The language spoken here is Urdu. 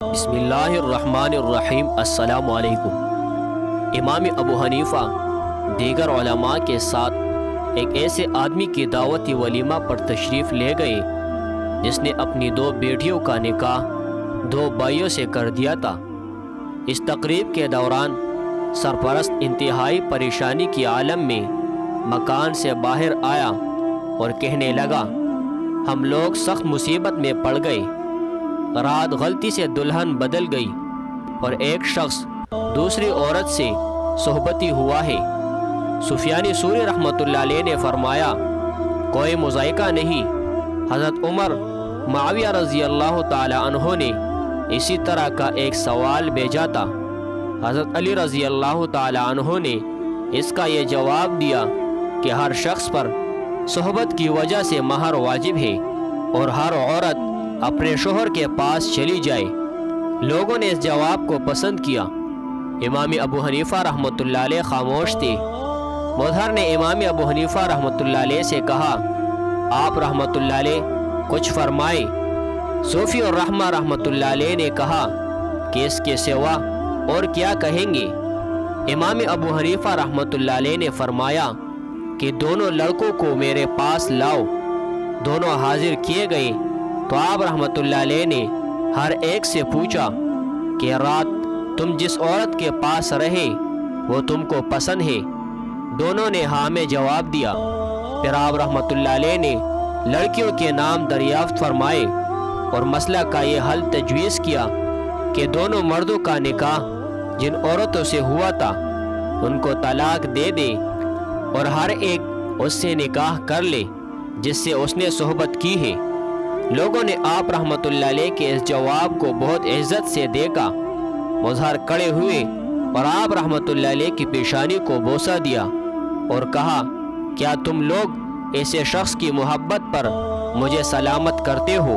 بسم اللہ الرحمن الرحیم۔ السلام علیکم۔ امام ابو حنیفہ دیگر علماء کے ساتھ ایک ایسے آدمی کی دعوتی ولیمہ پر تشریف لے گئے جس نے اپنی 2 بیٹیوں کا نکاح 2 بھائیوں سے کر دیا تھا۔ اس تقریب کے دوران سرپرست انتہائی پریشانی کی عالم میں مکان سے باہر آیا اور کہنے لگا، ہم لوگ سخت مصیبت میں پڑ گئے، رات غلطی سے دلہن بدل گئی اور ایک شخص دوسری عورت سے صحبتی ہوا ہے۔ سفیان ثوری رحمۃ اللہ علیہ نے فرمایا، کوئی مذائقہ نہیں۔ حضرت عمر معاویہ رضی اللہ تعالی عنہ نے اسی طرح کا ایک سوال بھیجا تھا۔ حضرت علی رضی اللہ تعالی عنہ نے اس کا یہ جواب دیا کہ ہر شخص پر صحبت کی وجہ سے مہر واجب ہے اور ہر عورت اپنے شوہر کے پاس چلی جائے۔ لوگوں نے اس جواب کو پسند کیا۔ امام ابو حنیفہ رحمۃ اللہ علیہ خاموش تھے۔ مظہر نے امام ابو حنیفہ رحمۃ اللہ علیہ سے کہا، آپ رحمۃ اللہ علیہ کچھ فرمائے۔ صوفی اور رحمہ رحمۃ اللہ علیہ نے کہا کہ اس کے سوا اور کیا کہیں گے۔ امام ابو حنیفہ رحمۃ اللہ علیہ نے فرمایا کہ دونوں لڑکوں کو میرے پاس لاؤ۔ دونوں حاضر کیے گئے تو آپ رحمۃ اللہ علیہ نے ہر ایک سے پوچھا کہ رات تم جس عورت کے پاس رہے وہ تم کو پسند ہے؟ دونوں نے ہاں میں جواب دیا۔ پھر آپ رحمۃ اللہ علیہ نے لڑکیوں کے نام دریافت فرمائے اور مسئلہ کا یہ حل تجویز کیا کہ دونوں مردوں کا نکاح جن عورتوں سے ہوا تھا ان کو طلاق دے دے اور ہر ایک اس سے نکاح کر لے جس سے اس نے صحبت کی ہے۔ لوگوں نے آپ رحمۃ اللہ علیہ کے اس جواب کو بہت عزت سے دیکھا۔ مظہر کھڑے ہوئے اور آپ رحمۃ اللہ علیہ کی پیشانی کو بوسہ دیا اور کہا، کیا تم لوگ ایسے شخص کی محبت پر مجھے سلامت کرتے ہو؟